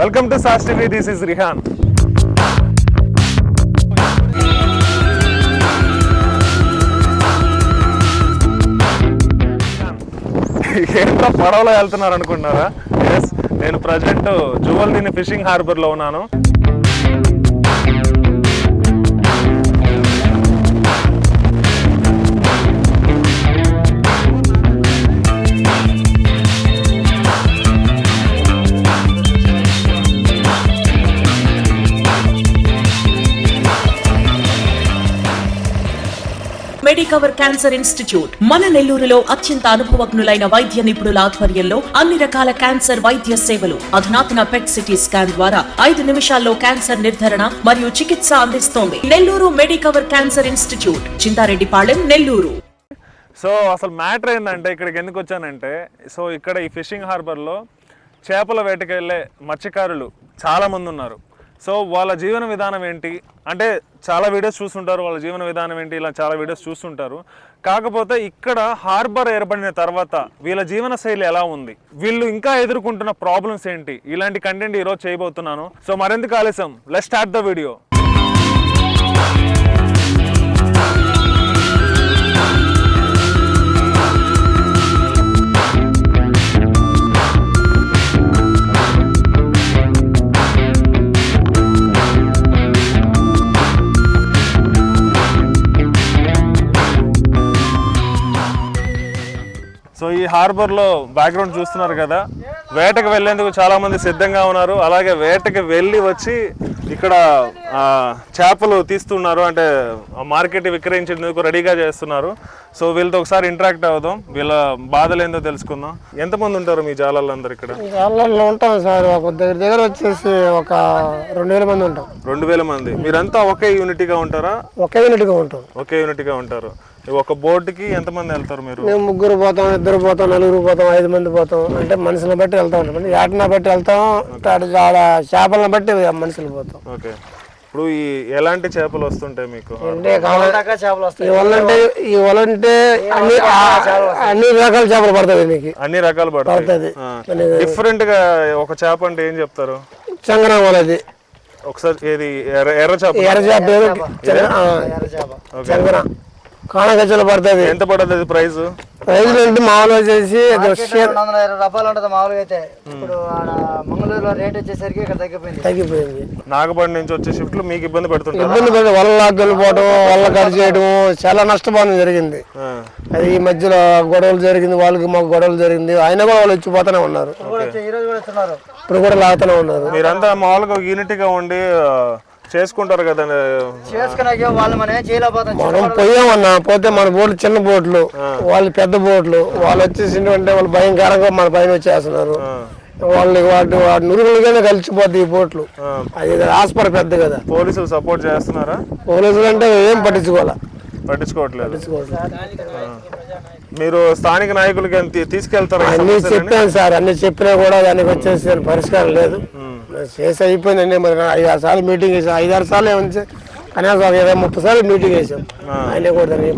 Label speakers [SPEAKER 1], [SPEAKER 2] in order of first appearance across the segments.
[SPEAKER 1] Welcome to Saas TV. This is Rihan. ఏంటో పడవలో వెళ్తున్నారు అనుకుంటున్నారా? ఎస్, నేను ప్రజెంట్ జువల్దీని ఫిషింగ్ హార్బర్లో ఉన్నాను.
[SPEAKER 2] మెడికవర్ క్యాన్సర్ ఇన్స్టిట్యూట్ మన నెల్లూరులో అత్యంత అనుభవజ్ఞులైన వైద్య నిపుణుల ఆధ్వర్యంలో అన్ని రకాల క్యాన్సర్ వైద్య సేవలు, అధునాతన పెట్ సిటీ స్కాన్ ద్వారా 5 నిమిషాల్లో క్యాన్సర్ నిర్ధారణ మరియు చికిత్స అందిస్తోంది. Nellore Medicover cancer institute, Chintareddypalem, Nellore.
[SPEAKER 1] So అసలు మ్యాటర్ ఏంటంటే ఇక్కడికి ఎందుకు వచ్చానంటే, సో ఇక్కడ ఈ ఫిషింగ్ హార్బర్లో చేపల వేటకి వెళ్ళే మత్స్యకారులు చాలామంది ఉన్నారు. సో వాళ్ళ జీవన విధానం ఏంటి అంటే చాలా వీడియోస్ చూస్తుంటారు, వాళ్ళ జీవన విధానం ఏంటి ఇలా చాలా వీడియోస్ చూస్తుంటారు. కాకపోతే ఇక్కడ హార్బర్ ఏర్పడిన తర్వాత వీళ్ళ జీవన శైలి ఎలా ఉంది, వీళ్ళు ఇంకా ఎదుర్కొంటున్న ప్రాబ్లమ్స్ ఏంటి, ఇలాంటి కంటెంట్ ఈరోజు చేయబోతున్నాను. సో మరెందుకు ఆలస్యం, let's start the video. So ఈ హార్బర్లో బ్యాక్గ్రౌండ్ చూస్తున్నారు కదా, వేటకు వెళ్ళేందుకు చాలామంది సిద్ధంగా ఉన్నారు. అలాగే వేటకి వెళ్ళి వచ్చి ఇక్కడ చేపలు తీస్తున్నారు, అంటే మార్కెట్ విక్రయించేందుకు రెడీగా చేస్తున్నారు. సో వీళ్ళతో ఒకసారి ఇంటరాక్ట్ అవుదాం, వీళ్ళ బాధలు ఏందో తెలుసుకుందాం. ఎంతమంది ఉంటారు మీ జాలల్లో అందరు? ఇక్కడ
[SPEAKER 3] జాలల్లో ఉంటాం సార్, ఒక దగ్గర వచ్చేసి ఒక 2000 మంది ఉంటాం.
[SPEAKER 1] 2000 మంది. మీరంతా ఒకే యూనిటీగా ఉంటారా?
[SPEAKER 3] ఒకే యూనిట్గా ఉంటాం.
[SPEAKER 1] ఒకే యూనిట్గా ఉంటారు. ఒక బోట్కి ఎంతమంది వెళ్తారు మీరు?
[SPEAKER 3] మేము 3 పోతాం, 2 పోతాం, 4 పోతాం, 5 మంది పోతాం. అంటే మనుషులను బట్టి వెళ్తా ఉంటాం, ఏటన బట్టి వెళ్తాం, ఆడ చేపలను బట్టి మనుషులు పోతాం.
[SPEAKER 1] ఓకే. ఇప్పుడు ఈ ఎలాంటి చేపలు వస్తుంటాయి మీకు?
[SPEAKER 3] అంటే ఈ వల అంటే అన్ని రకాల చేపలు పడుతుంది మీకు.
[SPEAKER 1] అన్ని రకాలు పడుతుంది. డిఫరెంట్ గా ఒక చేప అంటే ఏం చెప్తారు?
[SPEAKER 3] చంగరం వలది.
[SPEAKER 1] ఒకసారి ఏది ఎర్ర చేప?
[SPEAKER 3] చంగరం కాణగజ్జలు పడుతుంది.
[SPEAKER 1] ఎంత పడుతుంది ప్రైస్?
[SPEAKER 3] ప్రైజ్ అంటే మామూలు వచ్చేసి
[SPEAKER 4] 220 రూపాయలు ఉంటుంది మామూలుగా అయితే. ఇప్పుడు మంగళూరులో రేట్ వచ్చేసరికి ఇక్కడ తగ్గిపోయింది.
[SPEAKER 1] నాగపడి నుంచి వచ్చే షిఫ్ట్లు మీకు ఇబ్బంది పెడుతుంది.
[SPEAKER 3] ఇబ్బంది పెట్టి వల్ల లాక్కెళ్ళిపోవడం, వల్ల కట్ చేయడం చాలా నష్టపోవడం జరిగింది. అది ఈ మధ్యలో గొడవలు జరిగింది, వాళ్ళకి మాకు గొడవలు జరిగింది. అయినా కూడా వాళ్ళు వచ్చిపోతూనే ఉన్నారు, ఇప్పుడు కూడా లాగుతూనే ఉన్నారు.
[SPEAKER 1] మీరంతా మామూలుగా యూనిటీగా ఉండి చేసుకుంటారు కదా.
[SPEAKER 3] మనం పోయామన్నా, పోతే మన బోట్లు చిన్న బోట్లు, వాళ్ళు పెద్ద బోట్లు. వాళ్ళు వచ్చేసి అంటే వాళ్ళు భయంకరంగా మన పైన వచ్చేస్తున్నారు. వాళ్ళకి వాటి నురుగులుగానే కలిసిపోద్ది ఈ బోట్లు. అది హాస్పిటల్ పెద్ద కదా.
[SPEAKER 1] పోలీసులు సపోర్ట్ చేస్తున్నారా?
[SPEAKER 3] పోలీసులు అంటే ఏం పట్టించుకోవట్లేదు.
[SPEAKER 1] మీరు స్థానిక నాయకులకి తీసుకెళ్తారు?
[SPEAKER 3] అన్ని చెప్పాను సార్, అన్ని చెప్పినా కూడా దానికి వచ్చేసి పరిష్కారం లేదు. చేసి అయిపోయిందండి. మరి 5-6 సార్లు మీటింగ్ వేసాం, 5-6 సార్లు ఏమని కనీసం 20-30 సార్లు మీటింగ్ వేసాం. ఆయన కూడా దాన్ని ఏం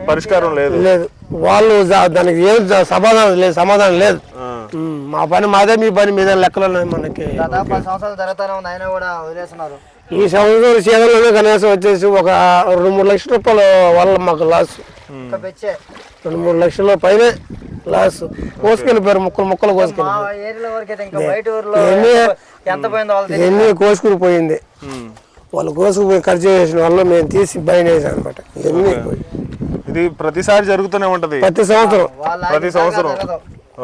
[SPEAKER 1] పరిష్కారం లేదు.
[SPEAKER 3] వాళ్ళు దానికి ఏం సమాధానం లేదు. మా పని మాదే, మీ పని మీద లెక్కలు మనకి. ఈ సంవత్సరం సేవలోనే కనీసం వచ్చేసి ఒక 2-3 లక్షల రూపాయలు వాళ్ళ మాకు లాస్. 2-3 లక్షల పైన లాస్. కోసుకెళ్ళిపోయారు, ముక్కలు కోసుకెళ్ళిపోయారు. ఎన్ని కోసుకుని పోయింది. వాళ్ళు కోసుకుపోయి ఖర్చు చేసిన వాళ్ళు మేము తీసి బయట వేసాం అనమాట. ఇవన్నీ
[SPEAKER 1] ఇది ప్రతిసారి జరుగుతూనే ఉంటది, ప్రతి సంవత్సరం.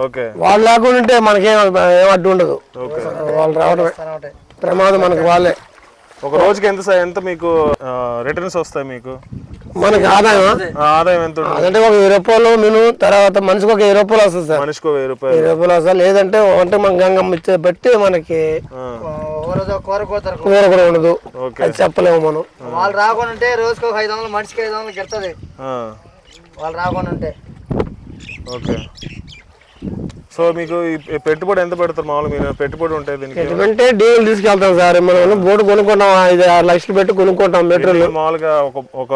[SPEAKER 1] ఓకే. వాళ్ళు
[SPEAKER 3] లేకుండా ఉంటే మనకేం అడ్డు ఉండదు. వాళ్ళు రావడమే ప్రమాదం మనకి. వాళ్ళే
[SPEAKER 1] ఒక రోజుకి ఎంత మీకు రిటర్న్స్ వస్తాయి? మీకు
[SPEAKER 3] మనకి ఆదాయం
[SPEAKER 1] ఎంత
[SPEAKER 3] అంటే ఒక 1000 రూపాయలు నేను తర్వాత మనిషికి ఒక 1000 రూపాయలు వస్తుంది సార్.
[SPEAKER 1] మనిషికి 1000 రూపాయలు
[SPEAKER 3] వస్తుంది. లేదంటే అంటే మన గంగమ్మ ఇచ్చే బట్టి మనకి కూర కూడా ఉండదు, అది చెప్పలేము మనం.
[SPEAKER 4] వాళ్ళు రాకుండా ఉంటే రోజుకి 500, మనిషికి 500 గెలుతుంది వాళ్ళు రాకుండా ఉంటే.
[SPEAKER 1] ఓకే. సో మీకు ఈ పెట్టుబడి ఎంత పెడతారు మామూలు మీరు పెట్టుబడి ఉంటుంది దీనికి
[SPEAKER 3] ఎటువంటి డీజిల్ తీసుకెళ్తాం సార్ మనం బోటు కొనుక్కుంటాం 5-6 లక్షలు పెట్టి కొనుక్కుంటాం మెటీరియల్
[SPEAKER 1] మామూలుగా ఒక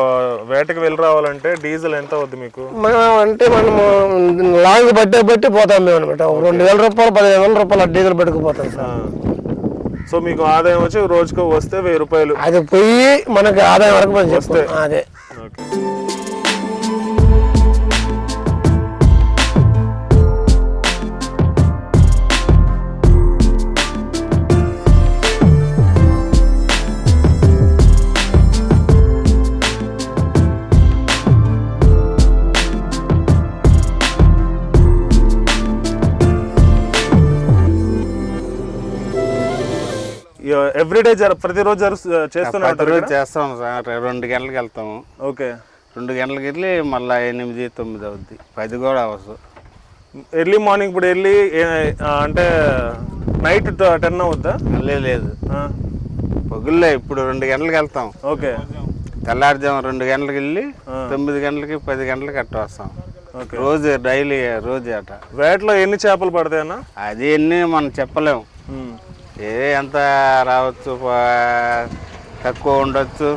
[SPEAKER 1] వేటకి వెళ్ళి రావాలంటే డీజిల్ ఎంత అవుద్ది మీకు
[SPEAKER 3] అంటే మనము లాంగ్ బట్టి పోతాం మేము అనమాట 2,000 రూపాయలు 15,000 రూపాయలు డీజిల్ పెట్టుకుపోతాం సార్.
[SPEAKER 1] సో మీకు ఆదాయం వచ్చి రోజుకు వస్తే 1,000 రూపాయలు
[SPEAKER 3] అది పోయి మనకి ఆదాయం వరకు మనం వస్తే అదే.
[SPEAKER 1] ఓకే. ఎవ్రీడే ప్రతిరోజు చేస్తున్నాం
[SPEAKER 5] చేస్తాం సార్. 2 గంటలకు వెళ్తాము.
[SPEAKER 1] ఓకే.
[SPEAKER 5] 2 గంటలకు వెళ్ళి మళ్ళీ 8-9 అవుద్ది, 10 కూడా అవ్వదు.
[SPEAKER 1] ఎర్లీ మార్నింగ్ ఇప్పుడు వెళ్ళి అంటే నైట్ 10 అవుద్దా?
[SPEAKER 5] లేదు పొగుల్లే ఇప్పుడు 2 గంటలకు వెళ్తాం.
[SPEAKER 1] ఓకే.
[SPEAKER 5] తెల్లారుజాము 2 గంటలకు వెళ్ళి 9 గంటలకి 10 గంటలకి అట్ట వస్తాం. రోజు డైలీ రోజు అట.
[SPEAKER 1] వేటలో ఎన్ని చేపలు పడతాయన్నా?
[SPEAKER 5] అది ఎన్ని మనం చెప్పలేము. ఎంత రావచ్చు, తక్కువ ఉండొచ్చు,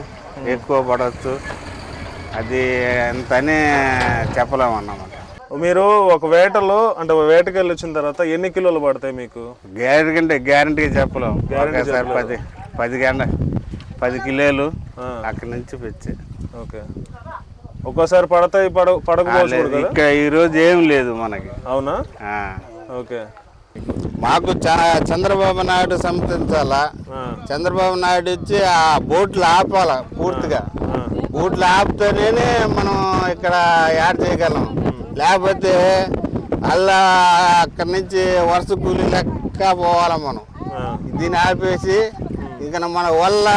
[SPEAKER 5] ఎక్కువ పడవచ్చు. అది ఎంతనే చెప్పలేము అన్నమాట.
[SPEAKER 1] మీరు ఒక వేటలో అంటే వేటకి వెళ్ళి వచ్చిన తర్వాత ఎన్ని కిలోలు పడతాయి మీకు?
[SPEAKER 5] గ్యారంటీగా చెప్పలేము. ఒకసారి 10 కిలోలు అక్కడి నుంచి పెంచి.
[SPEAKER 1] ఓకే. ఒక్కోసారి పడతాయి పడకపోవచ్చు.
[SPEAKER 5] ఇక్కడ ఈరోజు ఏం లేదు మనకి.
[SPEAKER 1] అవునా? ఓకే.
[SPEAKER 5] మాకు చంద్రబాబు నాయుడు సమర్థించాలా. చంద్రబాబు నాయుడు వచ్చి ఆ బోట్లు ఆపాల పూర్తిగా. బోట్లు ఆపితేనే మనం ఇక్కడ యాడ్ చేయగలం. లేకపోతే అలా అక్కడి నుంచి వరుస కూలీ లెక్క పోవాలి మనం. దీన్ని ఆపేసి ఇంకా మన వల్ల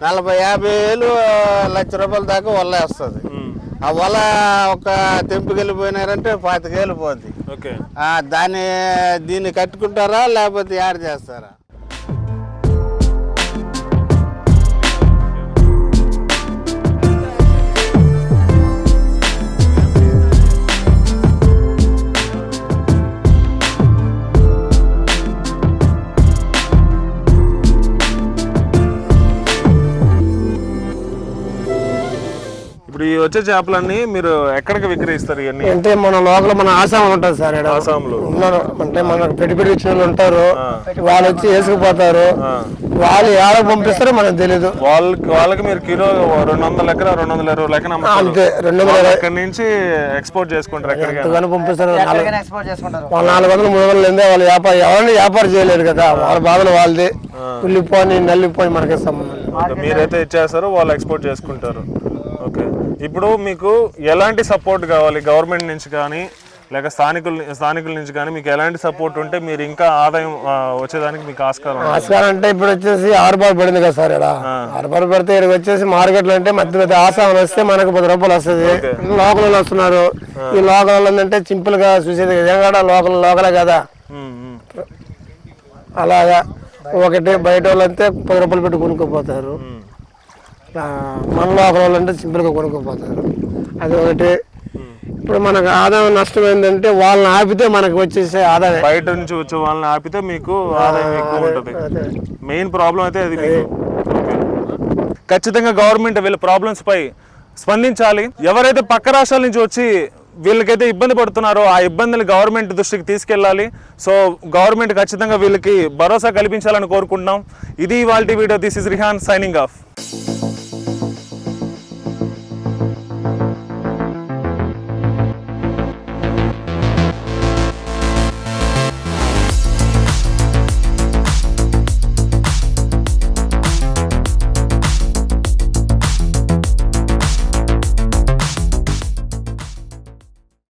[SPEAKER 5] 40-50 వేలు లక్ష రూపాయల దాకా వల్ల వేస్తుంది. ఆ వల ఒక తెంపుకెళ్ళిపోయినారంటే 25 వేలు పోద్ది. దీన్ని కట్టుకుంటారా లేకపోతే యాడ్ చేస్తారా?
[SPEAKER 1] ఇప్పుడు ఈ వచ్చే చేపలన్నీ మీరు ఎక్కడికి విక్రయిస్తారు? ఇవన్నీ
[SPEAKER 3] అంటే మన లోకల్ మన ఆసాం ఉంటుంది సార్.
[SPEAKER 1] ఆసాంలో
[SPEAKER 3] ఉన్నారు అంటే మనకు పెట్టి ఇచ్చిన వాళ్ళు ఉంటారు. వాళ్ళు వచ్చి వేసుకుపోతారు. వాళ్ళు ఏడ పంపిస్తారో మనకు తెలీదు.
[SPEAKER 1] వాళ్ళకి మీరు కిలో 200 లెక్క 220 లెక్కన
[SPEAKER 3] అంతే. 200
[SPEAKER 1] అక్కడి నుంచి ఎక్స్పోర్ట్ చేసుకుంటారు.
[SPEAKER 3] ఎక్కడికైనా పంపిస్తారు.
[SPEAKER 4] ఎక్స్పోర్ట్ చేసుకుంటారు.
[SPEAKER 3] వాళ్ళు 400-300 లేదే వాళ్ళు ఎవరిని వ్యాపారం చేయలేరు కదా. వాళ్ళ బాధలు వాళ్ళది. ఉల్లిపోని నల్లిపోని మనకి సంబంధం.
[SPEAKER 1] మీరైతే ఇచ్చేస్తారు, వాళ్ళు ఎక్స్పోర్ట్ చేసుకుంటారు. ఓకే. ఇప్పుడు మీకు ఎలాంటి సపోర్ట్ కావాలి గవర్నమెంట్ నుంచి కానీ లేక స్థానికుల నుంచి కానీ? మీకు ఎలాంటి సపోర్ట్ ఉంటే మీరు ఇంకా ఆదాయం వచ్చేదానికి మీకు ఆస్కారం
[SPEAKER 3] అంటే ఇప్పుడు వచ్చేసి 6 బార్ పడింది కదా సార్. ఇక్కడ 6 బార్ పడితే ఇక్కడ వచ్చేసి మార్కెట్లో అంటే మధ్య ఆసాం వస్తే మనకు 10 రూపాయలు వస్తుంది. లోకల్ వస్తున్నారు. ఈ లోకల్ ఏంటంటే సింపుల్ గా చూసేది విధంగా లోకలే కదా. అలాగా ఒకటి బయట వాళ్ళు అంతే 10 రూపాయలు పెట్టి కొనుక్కోపోతారు. మన లోకల్ వాళ్ళు అంటే సింపుల్గా కొనుక్కోపోతారు. అది ఒకటి. ఇప్పుడు మనకు ఆదాయం నష్టం ఏంటంటే వాళ్ళని ఆపితే మనకు వచ్చేసే ఆదాయం.
[SPEAKER 1] బయట నుంచి వచ్చే వాళ్ళని ఆపితే మీకు ఆదాయం ఎక్కువ ఉంటుంది. మెయిన్ ప్రాబ్లం అయితే అది మీకు. ఖచ్చితంగా గవర్నమెంట్ వీళ్ళ ప్రాబ్లమ్స్ పై స్పందించాలి. ఎవరైతే పక్క రాష్ట్రాల నుంచి వచ్చి వీళ్ళకైతే ఇబ్బంది పడుతున్నారో ఆ ఇబ్బందులు గవర్నమెంట్ దృష్టికి తీసుకెళ్ళాలి. సో గవర్నమెంట్ ఖచ్చితంగా వీళ్ళకి భరోసా కల్పించాలని కోరుకుంటున్నాం. ఇది ఇవాల్టి video. This is Rehan signing off.